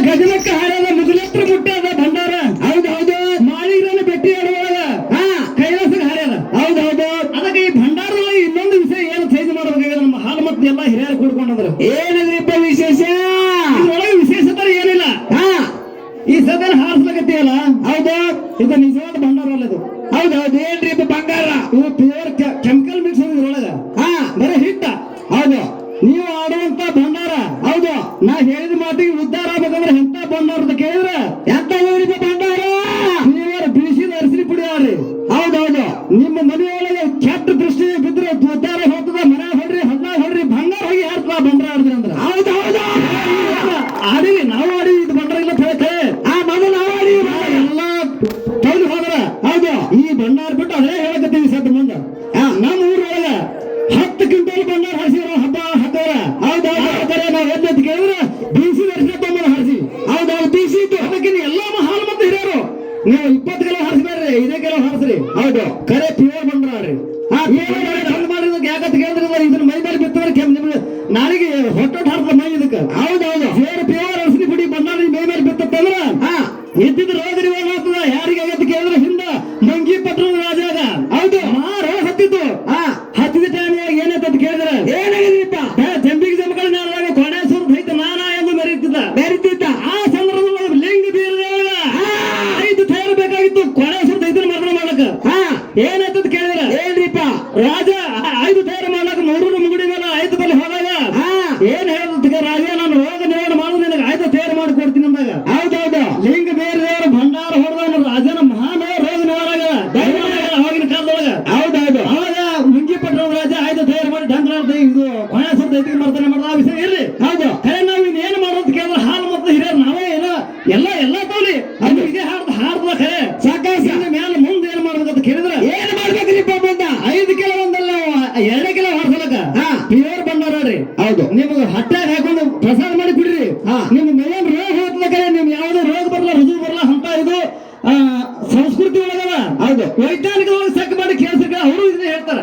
ಗಜಲಕ್ಕ ಹಾರದ ಮುಗುಲತ್ರ ಮುಟ್ಟದ ಭಂಡಾರ. ಹೌದೌದು. ಮಾಳಿಗ್ರನ ಬೆಟ್ಟಿ ಆಡುವಾಗ ಕೈಲಾಸಕ್ಕೆ ಹಾರ್ಯಾರ. ಹೌದೌದು. ಅದಕ್ಕೆ ಈ ಭಂಡಾರದಲ್ಲಿ ಇನ್ನೊಂದು ವಿಷಯ ಏನು ಚೇಂಜ್ ಮಾಡಬೇಕಾಗಿದೆ ನಮ್ಮ ಹಾಲು ಮತ್ತು ಎಲ್ಲ ಹಿರಿಯರು ಕೂಡ್ಕೊಂಡ್ರು. ಏನಿದ್ರಿಪ್ಪ ವಿಶೇಷ? ಇದ್ರೊಳಗೆ ವಿಶೇಷತೆ ಏನಿಲ್ಲ. ಈ ಸದನ ಹಾರಿಸ್ಲಕತ್ತೀಯಲ್ಲ, ಹೌದು, ಇದು ನಿಜವಾದ ಭಂಡಾರ ಅಲ್ಲ ಇದು. ಹೌದೌದು. ಏನ್ರಿ ಬಂಗಾರ? ಇದು ಪ್ಯೂರ್ ಕೆಮಿಕಲ್ ಮಿಕ್ಸ್ ಇದ್ರೊಳಗ. ಬರೀ ಹಿಟ್ಟ. ಹೌದು. ನೀವು ಆಡುವಂತ ಭಂಡಾರ. ಹೌದು. ನಾ ಹೇಳಿದ ಮಾತಿಗೆ ಉದ್ಧಾರ ಆಗ್ಬೇಕಂದ್ರೆ ಎಂತ ಭಂಡಾರ ಅಂತ ಕೇಳಿದ್ರೆ ಎಂತ ಭಂಡಾರ? ನೀವರು ಬಿಡಿಸಿದ ಅರಿಸಿ ಪುಡಿ ಆಡ್ರಿ. ಹೌದೌದು. ನಿಮ್ಮ ಮನೆಯೊಳಗೆ ಕೆಟ್ಟ ದೃಷ್ಟಿ ಬಿದ್ರೆ ಉದ್ಧಾರ ಹೋಗ್ತದ. ಮನೆ ಹೊಡ್ರಿ, ಹಣ್ಣ ಹೊಡ್ರಿ, ಭಂಡಾರ ಹೋಗಿ ಹಾರ್ತದ ಭಂಡಾರ ಆಡಿದ್ರಿ ಅಂದ್ರೆ. ಹೌದೌದು. ಆಡಿವಿ, ನಾವು ಆಡಿವಿ. ಇದು ಭಂಡಾರ ಇಲ್ಲ ಹೇಳ್ತೇವೆ. ಮೊದಲು ನಾವು ಆಡಿವಿ, ಎಲ್ಲ ತೌಲಿ ಹೋದ್ರ. ಹೌದು. ಈ ಭಂಡಾರ ಬಿಟ್ಟು ಅದೇ ಹೇಳಕತ್ತೀವಿ ಸದ್ ಮುಂದೆ. ನಮ್ಮ ಊರೊಳಗ 10 ಕ್ವಿಂಟಲ್ ಭಂಡಾರ ಹಾರಿಸಿದ್ರು ಹಬ್ಬ ಹಾಕೋರ. ಹೌದೌದು. ನಾವ್ ಎದ್ದು ಕೇಳಿದ್ರೆ ಬಿಸಿ ವರ್ಷ ತೊಂಬ ಹಾರಿಸಿ. ಹೌದೌದು. ಬಿಸಿ ಇತ್ತು. ಅದಕ್ಕೆ ಎಲ್ಲ ಹಾಲು ಮತ್ತೆ ಹಿರಿಯರು ನೀವು 20 ಕಿಲೋ ಹಾರಿಸ್ಬೇಡ್ರಿ, 5 ಕಿಲೋ ಹಾರಿಸ್ರಿ. ಹೌದು. ಕರೆ ಪ್ಯೂರ್ ಭಂಡಾರ ಆಡ್ರಿ. ಮಾಡಿದ ಯಾಕಂತ ಕೇಳಿದ್ರೆ ಇದನ್ನ ಮೈ ಮೇಲೆ ಬಿತ್ತಂದ್ರೆ ನಿಮ್ಗೆ ನಾಳೆಗೆ ಹೊಟ್ಟೆ ಹಾರ್ತದ ಮೈ ಇದಕ್ಕೆ. ಹೌದೌದು. ಪ್ಯೂರ್ ಅರಿಸಿ ಪುಡಿ ಭಂಡಾರ ಮೈ ಮೇಲೆ ಬಿತ್ತಂದ್ರ ಇದ್ದಿದ್ದು ರೋಗ ನಿವಾರಣೆ ಆಗ್ತದ. ಯಾರಿಗೆ ಆಗತ್ತೆ ಕೇಳಿದ್ರೆ ಹಿಂದ ಮಂಗಿ ಪಟ್ಟಣ ರಾಜಾಗ. ಹೌದು. ರೋಗ ಹತ್ತಿತ್ತು. ಹತ್ತಿದ ಟೈಮ್ನಾಗ ಏನಂತ ಕೇಳಿದ್ರೆ ಏನಾಗಿದ್ರಿಪ್ಪ? ಜಂಬಿಗೆ ಜಮಕಳ ನಾರಾಗ ಕೊಣೇಶ್ವರ ದೈತ ನಾನಾ ಎಂದು ಮೆರೀತಿದ್ದ. ಆ ಸಂದರ್ಭದಲ್ಲಿ ಲಿಂಗ ಬೀರದೇವಗ 5 ತಯಾರು ಬೇಕಾಗಿತ್ತು ಕೊಣೇಶ್ವರ ದೈತನ ಮರಣ ಮಾಡಕ. ಏನಂತ ಕೇಳಿದ್ರೆ ಏನ್ರಿಪ್ಪ? ರಾಜ 5 ತಯಾರು ಮಾಡ್ಲಕ್ಕ 3 ಮುಗುಡಿ ಮೇಲೆ 5 ಬಲ್ಲಿ ಹೋದಾಗ ಏನ್ ಹೇಳ ರಾಜ, ನಾನು ರೋಗ ನಿವಾರಣೆ ಮಾಡೋದು ನಿನಗೆ 5 ತಯಾರು ಮಾಡಿ ಕೊಡ್ತೀನಿ ಅಂದಾಗ. ಹೌದೌದು. ಲಿಂಗ ಬೇರೆಯವರು ಭಂಡಾರ ಹೊಡೆದ ರಾಜನ ಮಹಾನ್ ರೋಗ ನಿವಾರ ಅವಾಗಿನ ಕಾಲದೊಳಗ. ಹೌದೌದು. ಅವಾಗ ಮುಂಗಿಪಟ್ಟಣ ರಾಜ 5 ತಯಾರು ಮಾಡಿ ಡಂಗ್ರ ಇದು ಕೊಣೇಶ್ವರ ದೈತಿಗೆ ಮರ್ತನೆ ಮಾಡಿದ. ಆ ವಿಷಯ ಇರ್ಲಿ. ಹೌದು. ಕರೆ ನಾವು ಇನ್ನೇನು ಮಾಡೋದು ಕೇಳಿದ್ರೆ ಹಾಲು ಮತ್ತು ಹಿರಿಯರು ನಾವೇ ಏನೋ ಎಲ್ಲ ತೋಲಿ ಅದು ಇದೇ ಹಾಡ್ದ ಕರೆ ಸಾಕಾಸ ಮೇಲೆ ಮುಂದೆ ಏನ್ ಮಾಡ್ಬೇಕಂತ ಕೇಳಿದ್ರೆ ಏನ್ ಮಾಡ್ಬೇಕ್ರಿಪ್ಪ? ಬಂದ 5 ಕಿಲೋ ಒಂದಲ್ಲ 2 ಕಿಲೋ ಹಾಡ್ಸಲಕ ಪ್ಯೂರ್ ಭಂಡಾರ ಆಡ್ರಿ. ಹೌದು. ನಿಮ್ಗೆ ಹಟ್ಟಾಗ ಹಾಕೊಂಡು ಪ್ರಸಾದ ಮಾಡಿ ಕುಡ್ರಿ. ನಿಮ್ ಮೇನ್ ರೋಗ ಹೋಗ್ತದ. ಕರೆ ನಿಮ್ ಯಾವುದೇ ರೋಗ ಬರಲ್ಲ, ರುಜು ಬರಲ್ಲ ಅಂತ ಇದು ಸಂಸ್ಕೃತಿ ಒಳಗದ. ಹೌದು. ವೈಜ್ಞಾನಿಕವಾಗಿ ಸೆಕ್ ಮಾಡಿ ಕೇಳಿಸಿಕ ಅವರು ಇದನ್ನ ಹೇಳ್ತಾರೆ.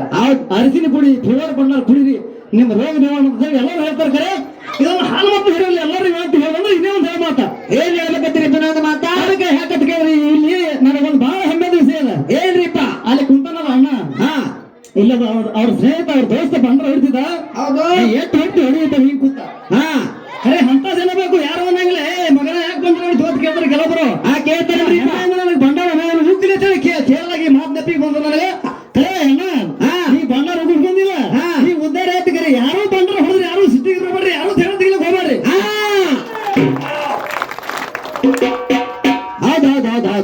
ಅರಿಸಿನ ಪುಡಿ ಪ್ಯೂರ್ ಭಂಡಾರ ಕುಡಿರಿ, ನಿಮ್ ರೋಗ ನಿವಾರಣೆ ಎಲ್ಲರೂ ಹೇಳ್ತಾರೆ. ಕರೆ ಇದೊಂದು ಹಾಲು ಮತ್ತು ಹಿರಿಯಲ್ಲ ಎಲ್ಲರೂ ಹೇಳ್ತಿ ಹೇಳಂದ್ರೆ ಇನ್ನೇ ಒಂದು ಹೇಳ ಮಾತ. ಏನ್ ಹೇಳ್ಬೇಕತ್ತೀರಿ ಇನ್ನೊಂದು ಮಾತ? ಅದಕ್ಕೆ ಯಾಕಂತ ಕೇಳ್ರಿ, ಇಲ್ಲಿ ನನಗೊಂದು ಬಹಳ ಹೆಮ್ಮೆದ ವಿಷಯ ಅದ. ಏನ್ರಿಪ್ಪ? ಅಲ್ಲಿ ಕುಂತನಲ್ಲ ಅಣ್ಣ, ಇಲ್ಲ ಅವ್ರ ಸ್ನೇಹಿತ ಅವ್ರ ದೋಸ್ತ ಭಂಡಾರ ಹೊಡಿತಿದ್ದ. ಹೌದು. ಎಷ್ಟು ಹೊಟ್ಟಿ ಹೊಡಿಯುತ್ತ ಹಿಂಗ್ ಕೂತ. ಖರೆ ಅಂತ ಜನ ಬೇಕು. ಯಾರು ಅನ್ನಂಗಿಲ್ಲ ಮಗನ ಯಾಕೆ ಭಂಡಾರ ಹೊಡಿತು ಕೇಳ್ತಾರೆ ಕೆಲವೊಬ್ರು. ಕೇಳ್ತಾರೆ ನನಗೆ ಭಂಡಾರ ಹೋಗ್ತಿಲ್ಲ ಕೇಳಲಾಗಿ ಮಾತು ನೆಪ್ಪಿಗೆ ಬಂದ ನನಗೆ. ಖರೆ ಅಣ್ಣ, ಈ ಭಂಡಾರ ಹೋಗಿಲ್ಲ, ಈ ಉದ್ದಾರ ಆಯ್ತು. ಕರೆ ಯಾರು ಭಂಡಾರ ಹೊಡೆದ್ರೆ ಯಾರು ಸಿಟ್ಟಿಗೆ ಬರ್ಬೇಡ್ರಿ, ಯಾರು ತೆಗೆದಿಲ್ಲ ಹೋಗ್ಬೇಡ್ರಿ. ಹೌದೌದು.